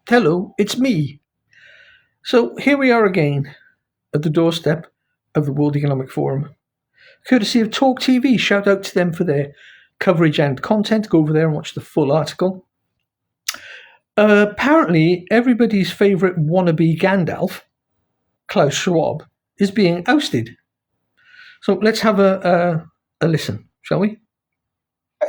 Hello, it's me. So here we are again at the doorstep of the World Economic Forum. Courtesy of Talk TV, shout out to them for their coverage and content. Go over there and watch the full article. Apparently, everybody's favourite wannabe Gandalf, Klaus Schwab, is being ousted. So let's have a listen, shall we?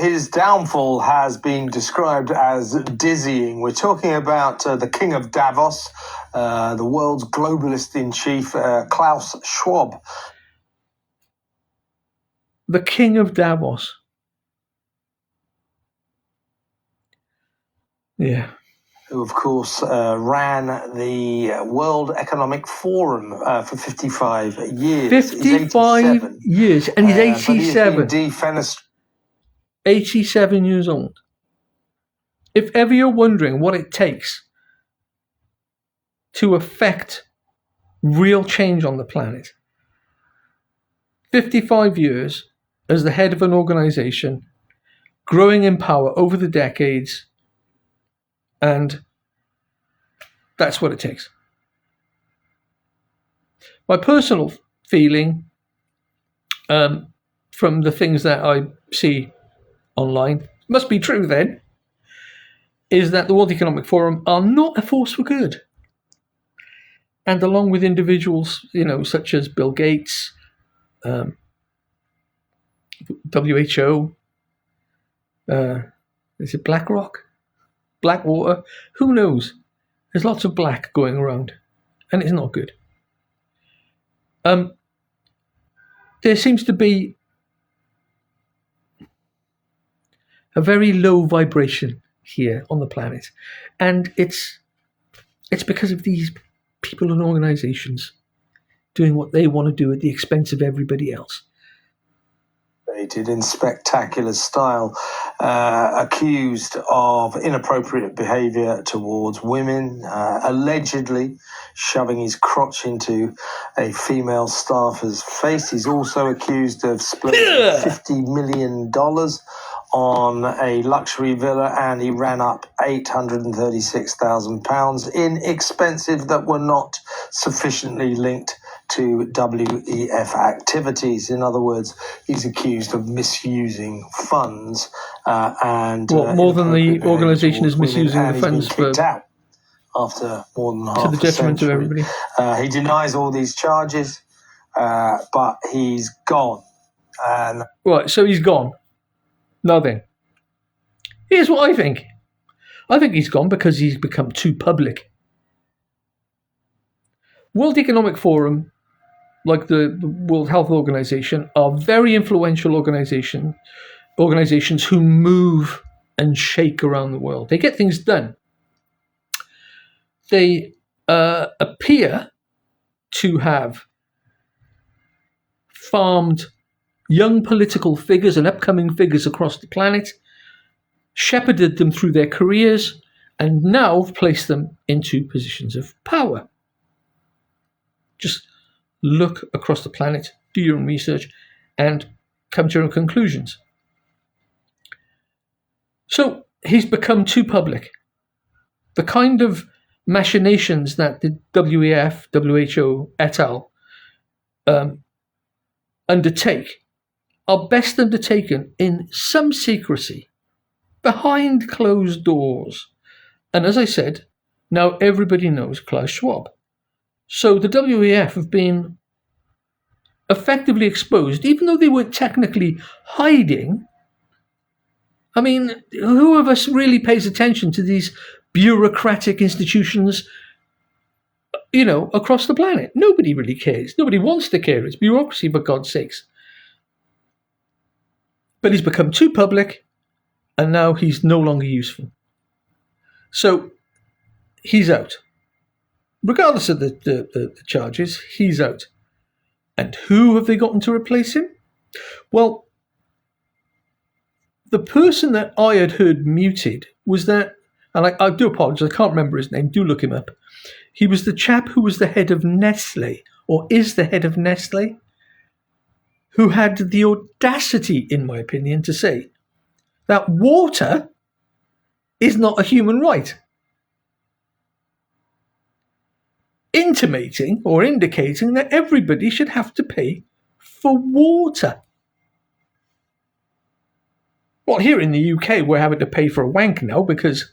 His downfall has been described as dizzying. We're talking about the King of Davos, the world's globalist-in-chief, Klaus Schwab. The King of Davos. Yeah. Who, of course, ran the World Economic Forum for 55 years. 55 years, and he's 87. 87 years old. If ever you're wondering what it takes to affect real change on the planet, 55 years as the head of an organization, growing in power over the decades, and that's what it takes. My personal feeling from the things that I see online, must be true then, is that the World Economic Forum are not a force for good. And along with individuals, such as Bill Gates, WHO, is it BlackRock? Blackwater? Who knows? There's lots of black going around, and it's not good. There seems to be a very low vibration here on the planet, and it's because of these people and organizations doing what they want to do at the expense of everybody else. In spectacular style, accused of inappropriate behaviour towards women, allegedly shoving his crotch into a female staffer's face. He's also accused of splitting $50 million on a luxury villa, and he ran up £836,000 in expenses that were not sufficiently linked to WEF activities. In other words, he's accused of misusing funds and more than the organisation is misusing the funds for out after more than half to the detriment of everybody. He denies all these charges, but he's gone. Right, so he's gone. Nothing. Here's what I think. I think he's gone because he's become too public. World Economic Forum, like the World Health Organization, are very influential organizations who move and shake around the world. They get things done. They appear to have farmed young political figures and upcoming figures across the planet, shepherded them through their careers, and now placed them into positions of power. Just look across the planet, do your own research, and come to your own conclusions. So he's become too public. The kind of machinations that the WEF, WHO, et al. Undertake are best undertaken in some secrecy, behind closed doors. And as I said, now everybody knows Klaus Schwab. So the WEF have been effectively exposed, even though they weren't technically hiding. I mean, who of us really pays attention to these bureaucratic institutions, across the planet? Nobody really cares. Nobody wants to care. It's bureaucracy, for God's sakes. But he's become too public, and now he's no longer useful. So he's out. Regardless of the charges, he's out. And who have they gotten to replace him? Well, the person that I had heard muted was that, and I do apologize, I can't remember his name, do look him up. He was the chap who was the head of Nestle, or is the head of Nestle, who had the audacity, in my opinion, to say that water is not a human right. intimating or indicating that everybody should have to pay for water. Well, here in the UK, we're having to pay for a wank now because,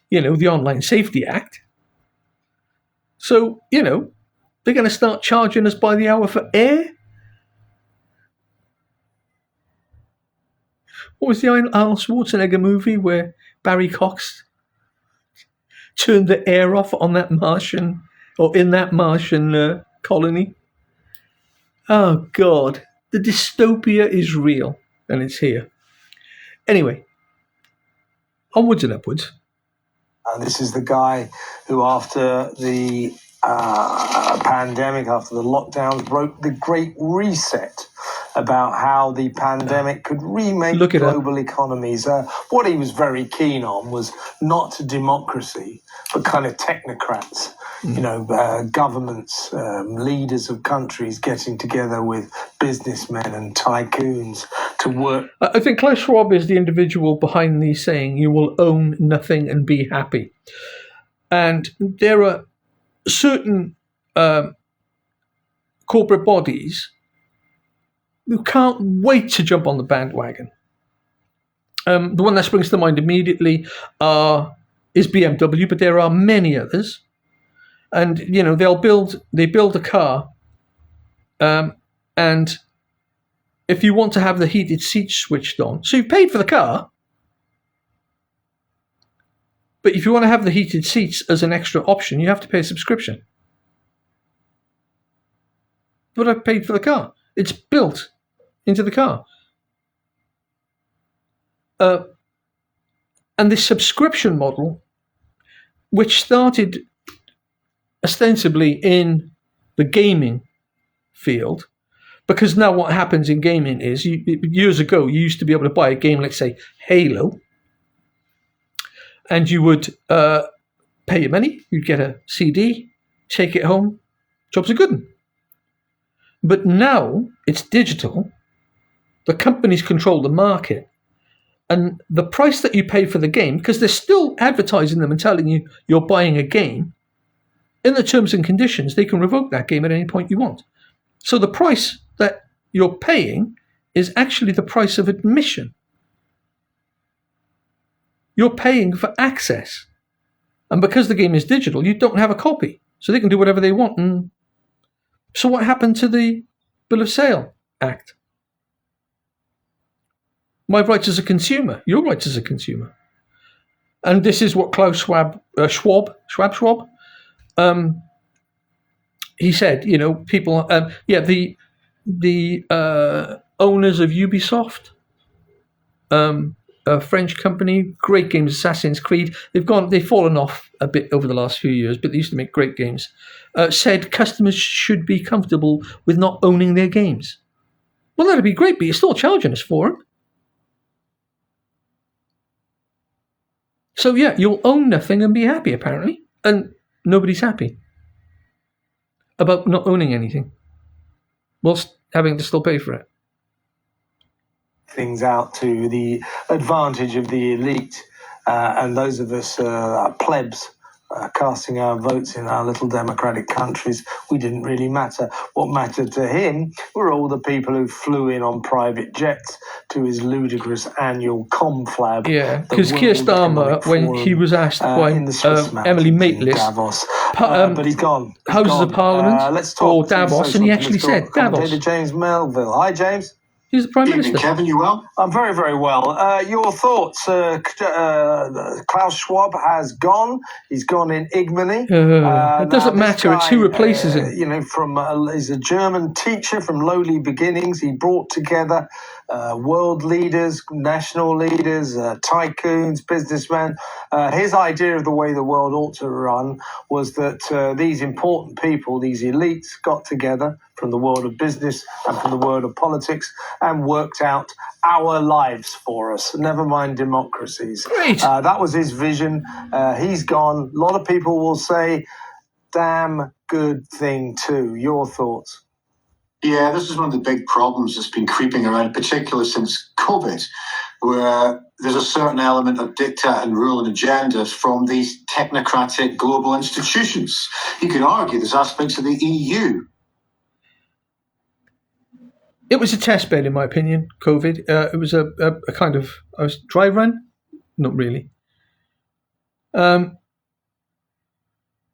the Online Safety Act. So, they're going to start charging us by the hour for air. What was the Arnold Schwarzenegger movie where Barry Cox turned the air off on that Martian, or in that Martian colony? Oh, God. The dystopia is real, and it's here. Anyway, onwards and upwards. And this is the guy who, after the pandemic, after the lockdowns, wrote The Great Reset about how the pandemic could remake global economies. What he was very keen on was not democracy, but kind of technocrats. Governments, leaders of countries getting together with businessmen and tycoons to work. I think Klaus Schwab is the individual behind the saying, "You will own nothing and be happy." And there are certain corporate bodies who can't wait to jump on the bandwagon. The one that springs to mind immediately is BMW, but there are many others. And they build a car, and if you want to have the heated seats switched on, so you've paid for the car, but if you want to have the heated seats as an extra option, you have to pay a subscription. But I've paid for the car. It's built into the car. And this subscription model, which started ostensibly in the gaming field, because now what happens in gaming is, years ago, you used to be able to buy a game, let's say Halo, and you would pay your money, you'd get a CD, take it home, job's a good one. But now it's digital, the companies control the market, and the price that you pay for the game, because they're still advertising them and telling you you're buying a game, in the terms and conditions, they can revoke that game at any point you want. So the price that you're paying is actually the price of admission. You're paying for access. And because the game is digital, you don't have a copy. So they can do whatever they want. And so what happened to the Bill of Sale Act? My rights as a consumer, your rights as a consumer. And this is what Klaus Schwab, he said, people, the owners of Ubisoft, a French company, great games, Assassin's Creed, they've fallen off a bit over the last few years, but they used to make great games, said customers should be comfortable with not owning their games. Well, that'd be great, but you're still charging us for them. So yeah, you'll own nothing and be happy, apparently. And nobody's happy about not owning anything whilst having to still pay for it. Things out to the advantage of the elite and those of us plebs casting our votes in our little democratic countries, we didn't really matter. What mattered to him were all the people who flew in on private jets to his ludicrous annual conflab. Yeah, because Keir Starmer, when he was asked by Emily Maitlis, Davos, but he's gone. Houses of Parliament, let's talk or Davos, and he actually said Davos. James Melville. Hi, James. He's the Prime Minister. Kevin, you well? I'm very, very well. Your thoughts? Klaus Schwab has gone. He's gone in ignominy. It doesn't matter. It's who replaces him. He's a German teacher from lowly beginnings. He brought together world leaders, national leaders, tycoons, businessmen. His idea of the way the world ought to run was that these important people, these elites, got together from the world of business and from the world of politics and worked out our lives for us, never mind democracies. Great. That was his vision. He's gone. A lot of people will say, damn good thing too. Your thoughts? Yeah, this is one of the big problems that's been creeping around, particularly since COVID. where there's a certain element of diktat and rule and agendas from these technocratic global institutions. You could argue there's aspects of the EU. It was a test bed, in my opinion, COVID. It was a kind of dry run. Not really.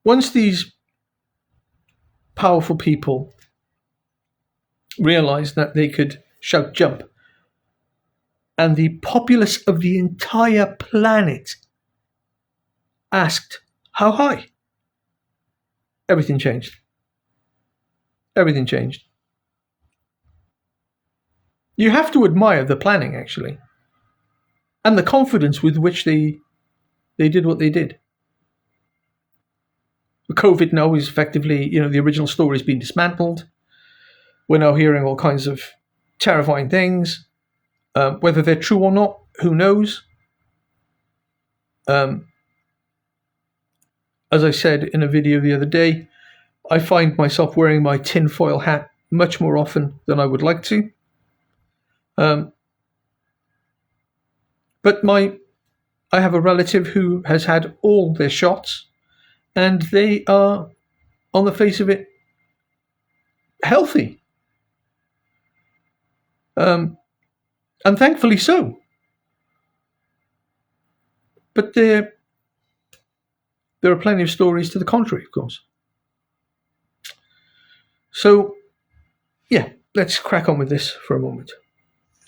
Once these powerful people realized that they could shout jump, and the populace of the entire planet asked how high, everything changed. Everything changed. You have to admire the planning, actually, and the confidence with which they did what they did. COVID now is effectively, the original story has been dismantled. We're now hearing all kinds of terrifying things. Whether they're true or not, who knows? As I said in a video the other day, I find myself wearing my tinfoil hat much more often than I would like to. But I have a relative who has had all their shots, and they are, on the face of it, healthy. And thankfully so. But there are plenty of stories to the contrary, of course. So, yeah, let's crack on with this for a moment.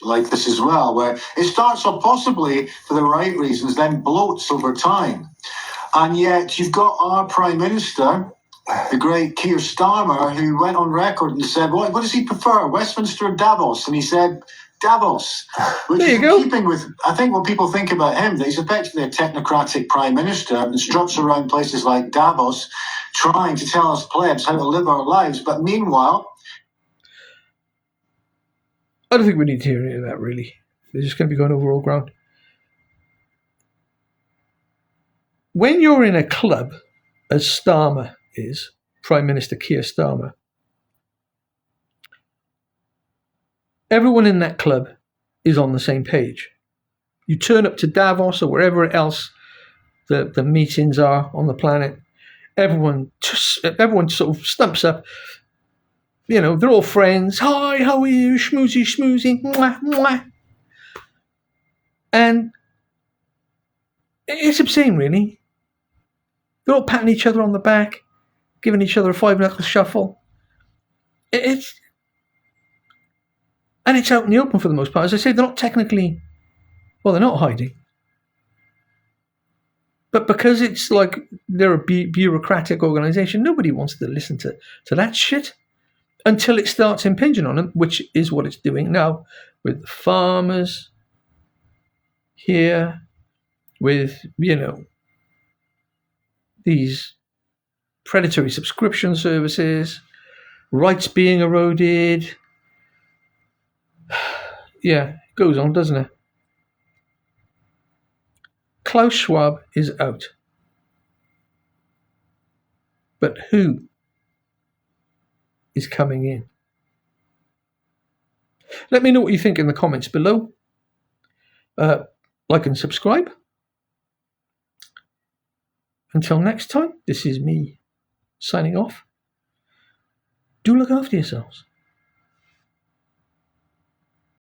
Like this as well, where it starts off possibly for the right reasons, then bloats over time. And yet you've got our Prime Minister, the great Keir Starmer, who went on record and said, what does he prefer, Westminster or Davos? And he said, Davos, which is in keeping with, I think, what people think about him, that he's effectively a technocratic Prime Minister and struts around places like Davos, trying to tell us plebs how to live our lives. But meanwhile, I don't think we need to hear any of that, really. They're just going to be going over all ground. When you're in a club, as Starmer is, Prime Minister Keir Starmer, everyone in that club is on the same page. You turn up to Davos or wherever else the meetings are on the planet, everyone sort of stumps up. They're all friends. Hi, how are you? Schmoozy, schmoozy. Mwah, mwah. And it's obscene, really. They're all patting each other on the back, giving each other a 5-knuckle shuffle. It's out in the open for the most part. As I say, they're not technically, they're not hiding. But because it's like they're a bureaucratic organization, nobody wants to listen to that shit until it starts impinging on them, which is what it's doing now with the farmers here, with, these predatory subscription services, rights being eroded. Yeah, it goes on, doesn't it? Klaus Schwab is out. But who is coming in? Let me know what you think in the comments below. Like and subscribe. Until next time, this is me signing off. Do look after yourselves.